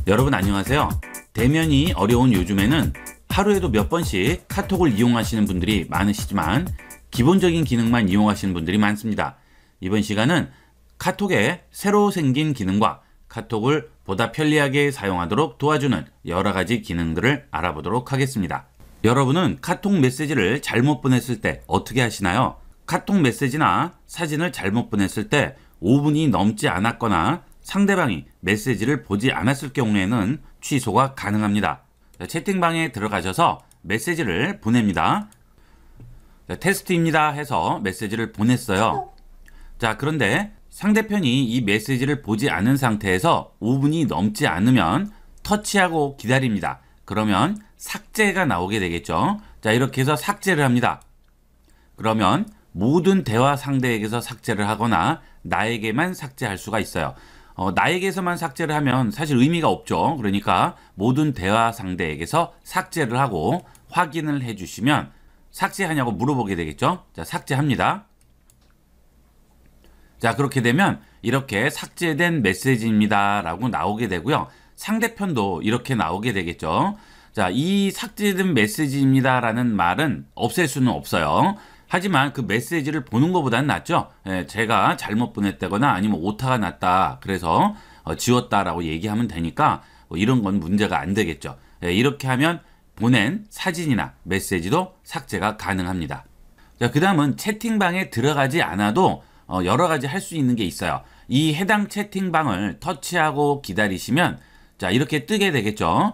여러분 안녕하세요. 대면이 어려운 요즘에는 하루에도 몇 번씩 카톡을 이용하시는 분들이 많으시지만 기본적인 기능만 이용하시는 분들이 많습니다. 이번 시간은 카톡에 새로 생긴 기능과 카톡을 보다 편리하게 사용하도록 도와주는 여러 가지 기능들을 알아보도록 하겠습니다. 여러분은 카톡 메시지를 잘못 보냈을 때 어떻게 하시나요? 카톡 메시지나 사진을 잘못 보냈을 때 5분이 넘지 않았거나 상대방이 메시지를 보지 않았을 경우에는 취소가 가능합니다. 채팅방에 들어가셔서 메시지를 보냅니다. 테스트입니다 해서 메시지를 보냈어요. 자, 그런데 상대편이 이 메시지를 보지 않은 상태에서 5분이 넘지 않으면 터치하고 기다립니다. 그러면 삭제가 나오게 되겠죠. 자, 이렇게 해서 삭제를 합니다. 그러면 모든 대화 상대에게서 삭제를 하거나 나에게만 삭제할 수가 있어요. 나에게서만 삭제를 하면 사실 의미가 없죠. 그러니까 모든 대화 상대에게서 삭제를 하고 확인을 해주시면 삭제하냐고 물어보게 되겠죠. 자, 삭제합니다. 자, 그렇게 되면 이렇게 삭제된 메시지입니다 라고 나오게 되고요. 상대편도 이렇게 나오게 되겠죠. 자, 이 삭제된 메시지입니다 라는 말은 없앨 수는 없어요. 하지만 그 메시지를 보는 것보다는 낫죠. 제가 잘못 보냈다거나 아니면 오타가 났다 그래서 지웠다라고 얘기하면 되니까 이런 건 문제가 안 되겠죠. 이렇게 하면 보낸 사진이나 메시지도 삭제가 가능합니다. 자, 그 다음은 채팅방에 들어가지 않아도 여러 가지 할 수 있는 게 있어요. 이 해당 채팅방을 터치하고 기다리시면 자, 이렇게 뜨게 되겠죠.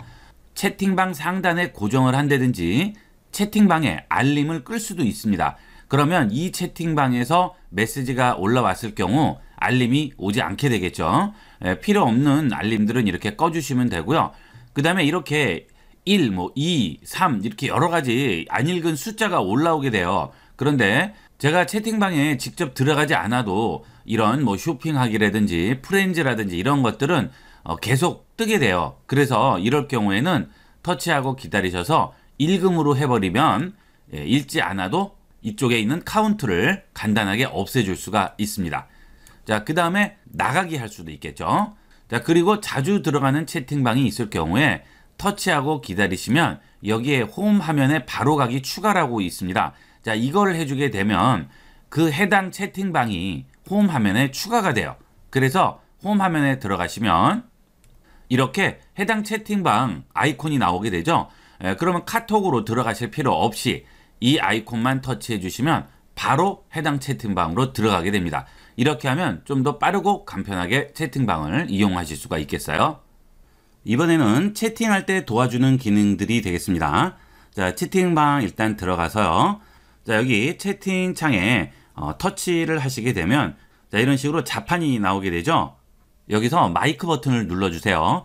채팅방 상단에 고정을 한다든지 채팅방에 알림을 끌 수도 있습니다. 그러면 이 채팅방에서 메시지가 올라왔을 경우 알림이 오지 않게 되겠죠. 필요 없는 알림들은 이렇게 꺼주시면 되고요. 그 다음에 이렇게 1, 2, 3 이렇게 여러 가지 안 읽은 숫자가 올라오게 돼요. 그런데 제가 채팅방에 직접 들어가지 않아도 이런 쇼핑하기라든지 프렌즈라든지 이런 것들은 계속 뜨게 돼요. 그래서 이럴 경우에는 터치하고 기다리셔서 읽음으로 해버리면 읽지 않아도 이쪽에 있는 카운트를 간단하게 없애줄 수가 있습니다. 자, 그 다음에 나가기 할 수도 있겠죠. 자, 그리고 자주 들어가는 채팅방이 있을 경우에 터치하고 기다리시면 여기에 홈 화면에 바로 가기 추가라고 있습니다. 자, 이걸 해주게 되면 그 해당 채팅방이 홈 화면에 추가가 돼요. 그래서 홈 화면에 들어가시면 이렇게 해당 채팅방 아이콘이 나오게 되죠. 그러면 카톡으로 들어가실 필요 없이 이 아이콘만 터치해 주시면 바로 해당 채팅방으로 들어가게 됩니다. 이렇게 하면 좀 더 빠르고 간편하게 채팅방을 이용하실 수가 있겠어요. 이번에는 채팅할 때 도와주는 기능들이 되겠습니다. 자, 채팅방 일단 들어가서요. 자, 여기 채팅창에 터치를 하시게 되면 자, 이런 식으로 자판이 나오게 되죠. 여기서 마이크 버튼을 눌러주세요.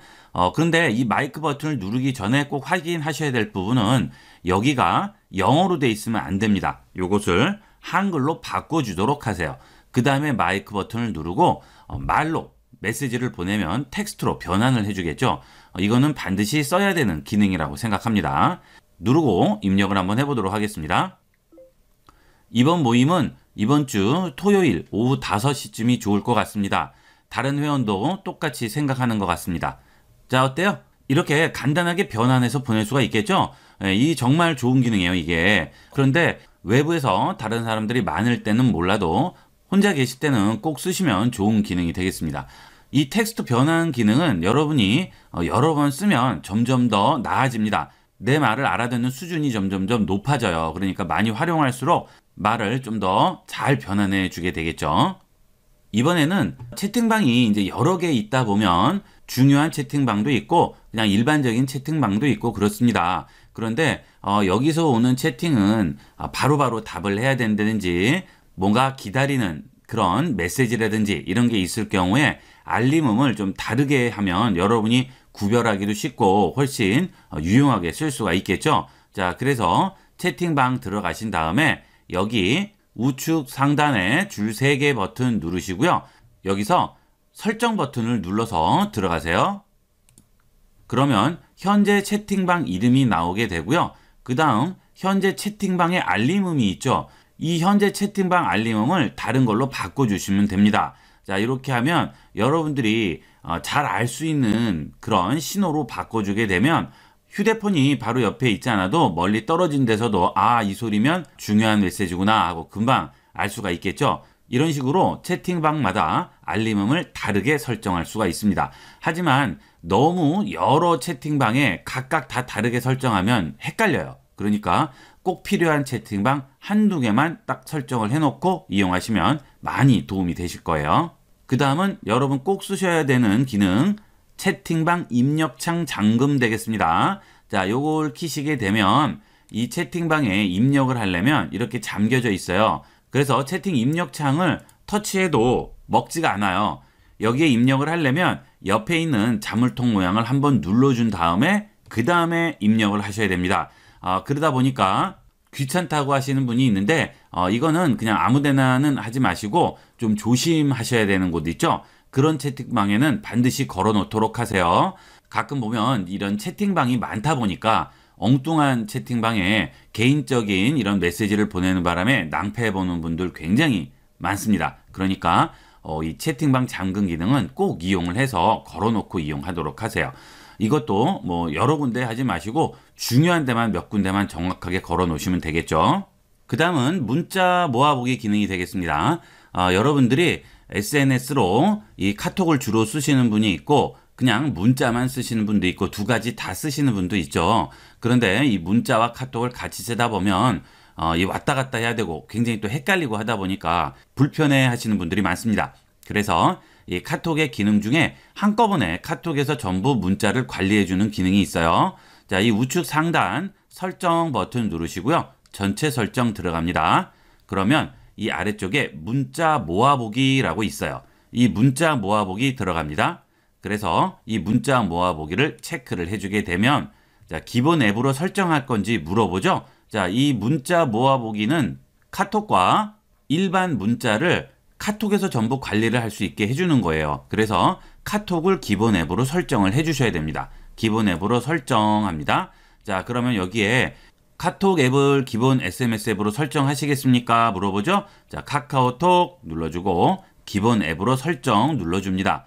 그런데 이 마이크 버튼을 누르기 전에 꼭 확인하셔야 될 부분은 여기가 영어로 돼 있으면 안 됩니다. 요것을 한글로 바꿔주도록 하세요. 그 다음에 마이크 버튼을 누르고 말로 메시지를 보내면 텍스트로 변환을 해주겠죠. 이거는 반드시 써야 되는 기능이라고 생각합니다. 누르고 입력을 한번 해보도록 하겠습니다. 이번 모임은 이번 주 토요일 오후 5시쯤이 좋을 것 같습니다. 다른 회원도 똑같이 생각하는 것 같습니다. 자, 어때요? 이렇게 간단하게 변환해서 보낼 수가 있겠죠? 이 정말 좋은 기능이에요, 이게. 그런데 외부에서 다른 사람들이 많을 때는 몰라도 혼자 계실 때는 꼭 쓰시면 좋은 기능이 되겠습니다. 이 텍스트 변환 기능은 여러분이 여러 번 쓰면 점점 더 나아집니다. 내 말을 알아듣는 수준이 점점점 높아져요. 그러니까 많이 활용할수록 말을 좀 더 잘 변환해 주게 되겠죠. 이번에는 채팅방이 이제 여러 개 있다 보면 중요한 채팅방도 있고 그냥 일반적인 채팅방도 있고 그렇습니다. 그런데 여기서 오는 채팅은 바로바로 답을 해야 된다든지 뭔가 기다리는 그런 메시지라든지 이런 게 있을 경우에 알림음을 좀 다르게 하면 여러분이 구별하기도 쉽고 훨씬 유용하게 쓸 수가 있겠죠. 자, 그래서 채팅방 들어가신 다음에 여기 우측 상단에 줄 3개 버튼 누르시고요. 여기서 설정 버튼을 눌러서 들어가세요. 그러면 현재 채팅방 이름이 나오게 되고요. 그 다음 현재 채팅방에 알림음이 있죠. 이 현재 채팅방 알림음을 다른 걸로 바꿔주시면 됩니다. 자, 이렇게 하면 여러분들이 잘 알 수 있는 그런 신호로 바꿔주게 되면 휴대폰이 바로 옆에 있지 않아도 멀리 떨어진 데서도 이 소리면 중요한 메시지구나 하고 금방 알 수가 있겠죠. 이런 식으로 채팅방마다 알림음을 다르게 설정할 수가 있습니다. 하지만 너무 여러 채팅방에 각각 다 다르게 설정하면 헷갈려요. 그러니까 꼭 필요한 채팅방 한두 개만 딱 설정을 해놓고 이용하시면 많이 도움이 되실 거예요. 그 다음은 여러분 꼭 쓰셔야 되는 기능, 채팅방 입력창 잠금 되겠습니다. 자, 요걸 키시게 되면 이 채팅방에 입력을 하려면 이렇게 잠겨져 있어요. 그래서 채팅 입력창을 터치해도 먹지가 않아요. 여기에 입력을 하려면 옆에 있는 자물통 모양을 한번 눌러준 다음에 그 다음에 입력을 하셔야 됩니다. 그러다 보니까 귀찮다고 하시는 분이 있는데 이거는 그냥 아무데나는 하지 마시고 좀 조심하셔야 되는 곳 있죠. 그런 채팅방에는 반드시 걸어 놓도록 하세요. 가끔 보면 이런 채팅방이 많다 보니까 엉뚱한 채팅방에 개인적인 이런 메시지를 보내는 바람에 낭패해보는 분들 굉장히 많습니다. 그러니까 이 채팅방 잠금 기능은 꼭 이용을 해서 걸어놓고 이용하도록 하세요. 이것도 뭐 여러 군데 하지 마시고 중요한 데만 몇 군데만 정확하게 걸어 놓으시면 되겠죠. 그 다음은 문자 모아보기 기능이 되겠습니다. 여러분들이 SNS로 이 카톡을 주로 쓰시는 분이 있고 그냥 문자만 쓰시는 분도 있고 두 가지 다 쓰시는 분도 있죠. 그런데 이 문자와 카톡을 같이 쓰다 보면 이 왔다 갔다 해야 되고 굉장히 또 헷갈리고 하다 보니까 불편해 하시는 분들이 많습니다. 그래서 이 카톡의 기능 중에 한꺼번에 카톡에서 전부 문자를 관리해주는 기능이 있어요. 자, 이 우측 상단 설정 버튼 누르시고요. 전체 설정 들어갑니다. 그러면 이 아래쪽에 문자 모아보기라고 있어요. 이 문자 모아보기 들어갑니다. 그래서 이 문자 모아보기를 체크를 해주게 되면 자, 기본 앱으로 설정할 건지 물어보죠. 자, 이 문자 모아보기는 카톡과 일반 문자를 카톡에서 전부 관리를 할 수 있게 해주는 거예요. 그래서 카톡을 기본 앱으로 설정을 해주셔야 됩니다. 기본 앱으로 설정합니다. 자, 그러면 여기에 카톡 앱을 기본 SMS 앱으로 설정하시겠습니까? 물어보죠. 자, 카카오톡 눌러주고 기본 앱으로 설정 눌러줍니다.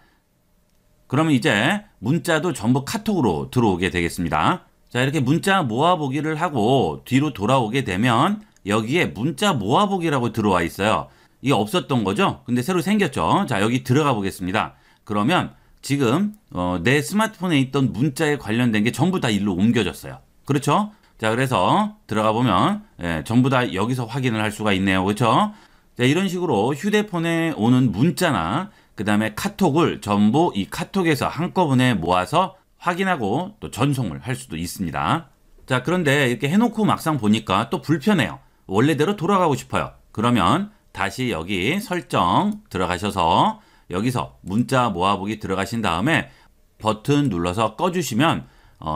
그러면 이제 문자도 전부 카톡으로 들어오게 되겠습니다. 자, 이렇게 문자 모아보기를 하고 뒤로 돌아오게 되면 여기에 문자 모아보기라고 들어와 있어요. 이게 없었던 거죠? 근데 새로 생겼죠? 자, 여기 들어가 보겠습니다. 그러면 지금 내 스마트폰에 있던 문자에 관련된 게 전부 다 일로 옮겨졌어요. 그렇죠? 자, 그래서 들어가 보면 전부 다 여기서 확인을 할 수가 있네요. 그렇죠? 자, 이런 식으로 휴대폰에 오는 문자나 그 다음에 카톡을 전부 이 카톡에서 한꺼번에 모아서 확인하고 또 전송을 할 수도 있습니다. 자, 그런데 이렇게 해놓고 막상 보니까 또 불편해요. 원래대로 돌아가고 싶어요. 그러면 다시 여기 설정 들어가셔서 여기서 문자 모아보기 들어가신 다음에 버튼 눌러서 꺼주시면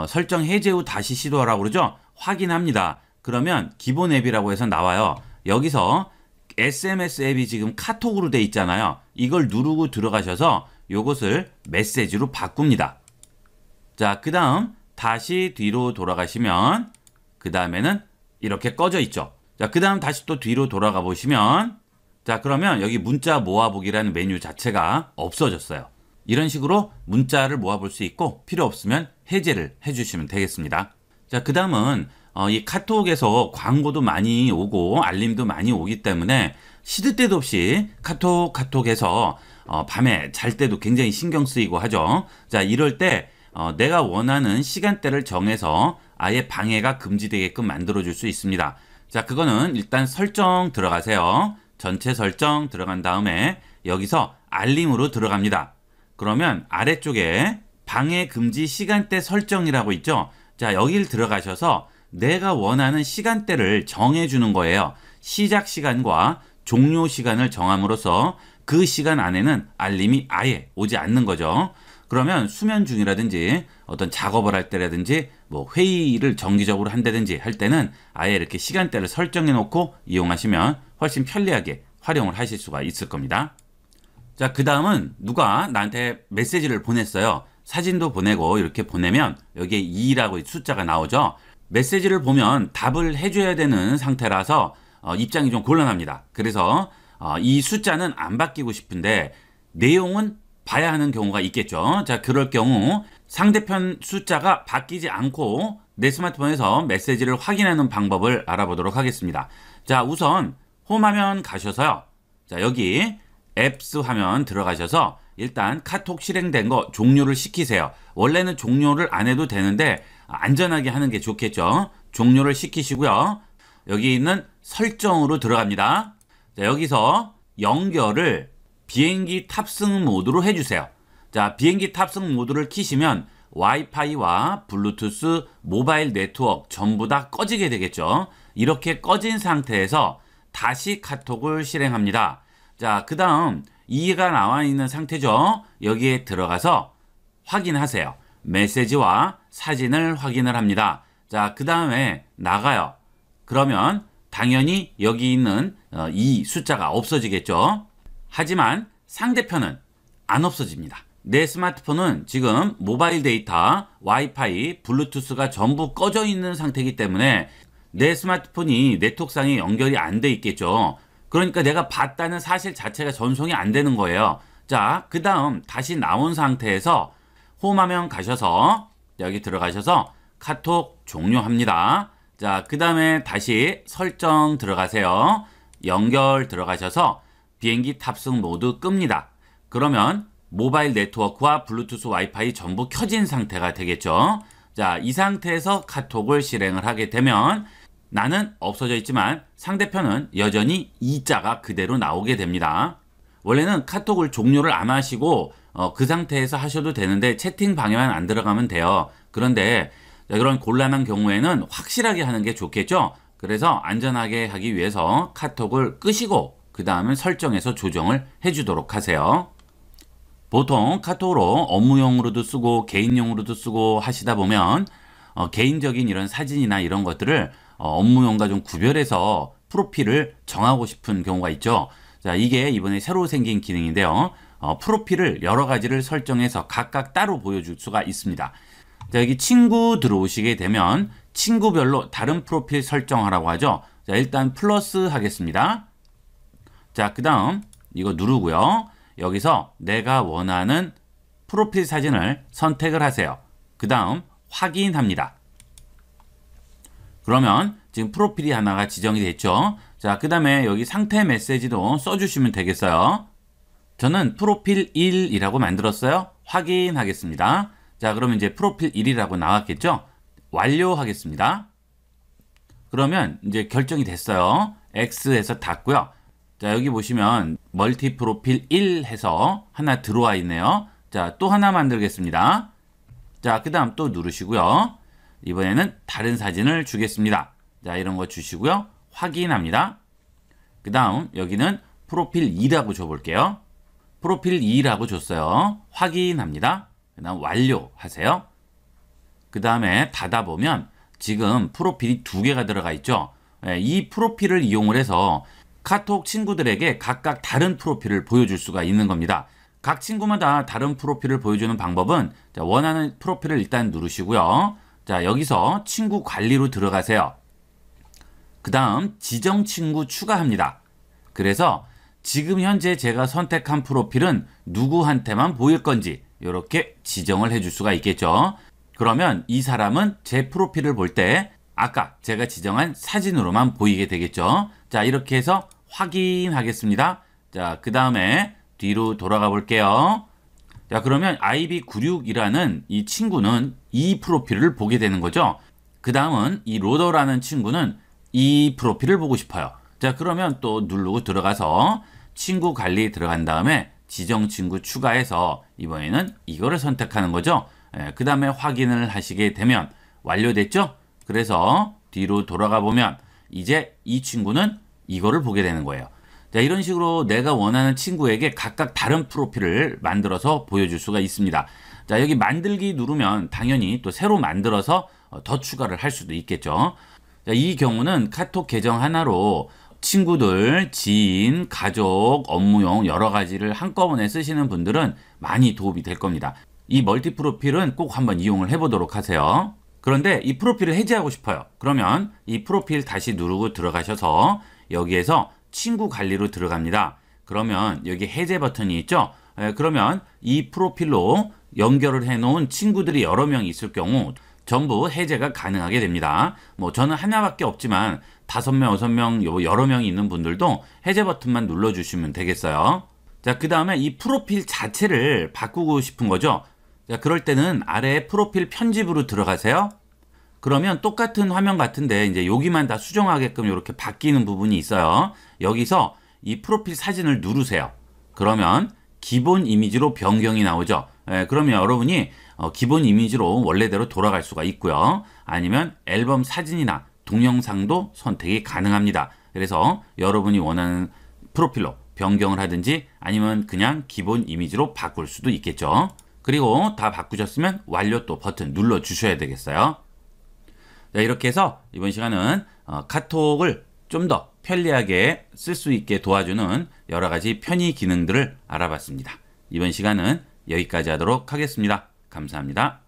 설정 해제 후 다시 시도하라고 그러죠. 확인합니다. 그러면 기본 앱이라고 해서 나와요. 여기서 SMS 앱이 지금 카톡으로 돼 있잖아요. 이걸 누르고 들어가셔서 요것을 메시지로 바꿉니다. 자, 그 다음 다시 뒤로 돌아가시면 그 다음에는 이렇게 꺼져 있죠. 자, 그 다음 다시 또 뒤로 돌아가 보시면 자, 그러면 여기 문자 모아보기라는 메뉴 자체가 없어졌어요. 이런 식으로 문자를 모아볼 수 있고 필요 없으면 해제를 해주시면 되겠습니다. 자, 그 다음은 이 카톡에서 광고도 많이 오고 알림도 많이 오기 때문에 시도 때도 없이 카톡에서 밤에 잘 때도 굉장히 신경 쓰이고 하죠. 자, 이럴 때 내가 원하는 시간대를 정해서 아예 방해가 금지되게끔 만들어줄 수 있습니다. 자, 그거는 일단 설정 들어가세요. 전체 설정 들어간 다음에 여기서 알림으로 들어갑니다. 그러면 아래쪽에 방해 금지 시간대 설정이라고 있죠. 자, 여길 들어가셔서 내가 원하는 시간대를 정해주는 거예요. 시작 시간과 종료 시간을 정함으로써 그 시간 안에는 알림이 아예 오지 않는 거죠. 그러면 수면 중이라든지 어떤 작업을 할 때라든지 뭐 회의를 정기적으로 한다든지 할 때는 아예 이렇게 시간대를 설정해 놓고 이용하시면 훨씬 편리하게 활용을 하실 수가 있을 겁니다. 자, 그 다음은 누가 나한테 메시지를 보냈어요. 사진도 보내고 이렇게 보내면 여기에 2라고 숫자가 나오죠. 메시지를 보면 답을 해줘야 되는 상태라서 입장이 좀 곤란합니다. 그래서 이 숫자는 안 바뀌고 싶은데 내용은 봐야 하는 경우가 있겠죠. 자, 그럴 경우 상대편 숫자가 바뀌지 않고 내 스마트폰에서 메시지를 확인하는 방법을 알아보도록 하겠습니다. 자, 우선 홈화면 가셔서요. 자, 여기 앱스 화면 들어가셔서 일단 카톡 실행된 거 종료를 시키세요. 원래는 종료를 안 해도 되는데 안전하게 하는 게 좋겠죠. 종료를 시키시고요. 여기 있는 설정으로 들어갑니다. 자, 여기서 연결을 비행기 탑승 모드로 해주세요. 자, 비행기 탑승 모드를 키시면 와이파이와 블루투스, 모바일 네트워크 전부 다 꺼지게 되겠죠. 이렇게 꺼진 상태에서 다시 카톡을 실행합니다. 자, 그 다음 2가 나와 있는 상태죠. 여기에 들어가서 확인하세요. 메시지와 사진을 확인을 합니다. 자, 그 다음에 나가요. 그러면 당연히 여기 있는 이 숫자가 없어지겠죠. 하지만 상대편은 안 없어집니다. 내 스마트폰은 지금 모바일 데이터, 와이파이, 블루투스가 전부 꺼져 있는 상태이기 때문에 내 스마트폰이 네트워크상에 연결이 안 돼 있겠죠. 그러니까 내가 봤다는 사실 자체가 전송이 안 되는 거예요. 자, 그 다음 다시 나온 상태에서 홈화면 가셔서 여기 들어가셔서 카톡 종료합니다. 자, 그 다음에 다시 설정 들어가세요. 연결 들어가셔서 비행기 탑승 모드 끕니다. 그러면 모바일 네트워크와 블루투스 와이파이 전부 켜진 상태가 되겠죠. 자, 이 상태에서 카톡을 실행을 하게 되면 나는 없어져 있지만 상대편은 여전히 2자가 그대로 나오게 됩니다. 원래는 카톡을 종료를 안 하시고 그 상태에서 하셔도 되는데 채팅 방에만 안 들어가면 돼요. 그런데 그런 곤란한 경우에는 확실하게 하는 게 좋겠죠. 그래서 안전하게 하기 위해서 카톡을 끄시고 그 다음에 설정해서 조정을 해주도록 하세요. 보통 카톡으로 업무용으로도 쓰고 개인용으로도 쓰고 하시다 보면 개인적인 이런 사진이나 이런 것들을 업무용과 좀 구별해서 프로필을 정하고 싶은 경우가 있죠. 자, 이게 이번에 새로 생긴 기능인데요. 프로필을 여러 가지를 설정해서 각각 따로 보여줄 수가 있습니다. 자, 여기 친구 들어오시게 되면 친구별로 다른 프로필 설정하라고 하죠. 자, 일단 플러스 하겠습니다. 자, 그 다음 이거 누르고요. 여기서 내가 원하는 프로필 사진을 선택을 하세요. 그 다음 확인합니다. 그러면 지금 프로필이 하나가 지정이 됐죠. 자, 그 다음에 여기 상태 메시지도 써주시면 되겠어요. 저는 프로필 1이라고 만들었어요. 확인하겠습니다. 자, 그러면 이제 프로필 1이라고 나왔겠죠. 완료하겠습니다. 그러면 이제 결정이 됐어요. X해서 닫고요. 자, 여기 보시면 멀티 프로필 1 해서 하나 들어와 있네요. 자, 또 하나 만들겠습니다. 자, 그 다음 또 누르시고요. 이번에는 다른 사진을 주겠습니다. 자, 이런 거 주시고요. 확인합니다. 그 다음 여기는 프로필 2라고 줘볼게요. 프로필 2라고 줬어요. 확인합니다. 그 다음 완료하세요. 그 다음에 닫아보면 지금 프로필이 2개가 들어가 있죠. 이 프로필을 이용을 해서 카톡 친구들에게 각각 다른 프로필을 보여줄 수가 있는 겁니다. 각 친구마다 다른 프로필을 보여주는 방법은 원하는 프로필을 일단 누르시고요. 자, 여기서 친구 관리로 들어가세요. 그 다음 지정 친구 추가합니다. 그래서 지금 현재 제가 선택한 프로필은 누구한테만 보일 건지 이렇게 지정을 해줄 수가 있겠죠. 그러면 이 사람은 제 프로필을 볼 때 아까 제가 지정한 사진으로만 보이게 되겠죠. 자, 이렇게 해서 확인하겠습니다. 자, 그 다음에 뒤로 돌아가 볼게요. 자, 그러면 IB96이라는 이 친구는 이 프로필을 보게 되는 거죠. 그 다음은 이 로더라는 친구는 이 프로필을 보고 싶어요. 자, 그러면 또 누르고 들어가서 친구 관리 들어간 다음에 지정 친구 추가해서 이번에는 이거를 선택하는 거죠. 그 다음에 확인을 하시게 되면 완료됐죠? 그래서 뒤로 돌아가 보면 이제 이 친구는 이거를 보게 되는 거예요. 자, 이런 식으로 내가 원하는 친구에게 각각 다른 프로필을 만들어서 보여줄 수가 있습니다. 자, 여기 만들기 누르면 당연히 또 새로 만들어서 더 추가를 할 수도 있겠죠. 자, 이 경우는 카톡 계정 하나로 친구들, 지인, 가족, 업무용 여러 가지를 한꺼번에 쓰시는 분들은 많이 도움이 될 겁니다. 이 멀티 프로필은 꼭 한번 이용을 해보도록 하세요. 그런데 이 프로필을 해제하고 싶어요. 그러면 이 프로필 다시 누르고 들어가셔서 여기에서 친구 관리로 들어갑니다. 그러면 여기 해제 버튼이 있죠? 그러면 이 프로필로 연결을 해놓은 친구들이 여러 명 있을 경우 전부 해제가 가능하게 됩니다. 뭐 저는 하나밖에 없지만 5명, 6명, 여러 명이 있는 분들도 해제 버튼만 눌러주시면 되겠어요. 자, 그 다음에 이 프로필 자체를 바꾸고 싶은 거죠. 자, 그럴 때는 아래 프로필 편집으로 들어가세요. 그러면 똑같은 화면 같은데 이제 여기만 다 수정하게끔 이렇게 바뀌는 부분이 있어요. 여기서 이 프로필 사진을 누르세요. 그러면 기본 이미지로 변경이 나오죠. 그러면 여러분이 기본 이미지로 원래대로 돌아갈 수가 있고요. 아니면 앨범 사진이나 동영상도 선택이 가능합니다. 그래서 여러분이 원하는 프로필로 변경을 하든지 아니면 그냥 기본 이미지로 바꿀 수도 있겠죠. 그리고 다 바꾸셨으면 완료 또 버튼 눌러 주셔야 되겠어요. 자, 이렇게 해서 이번 시간은 카톡을 좀 더 편리하게 쓸 수 있게 도와주는 여러 가지 편의 기능들을 알아봤습니다. 이번 시간은 여기까지 하도록 하겠습니다. 감사합니다.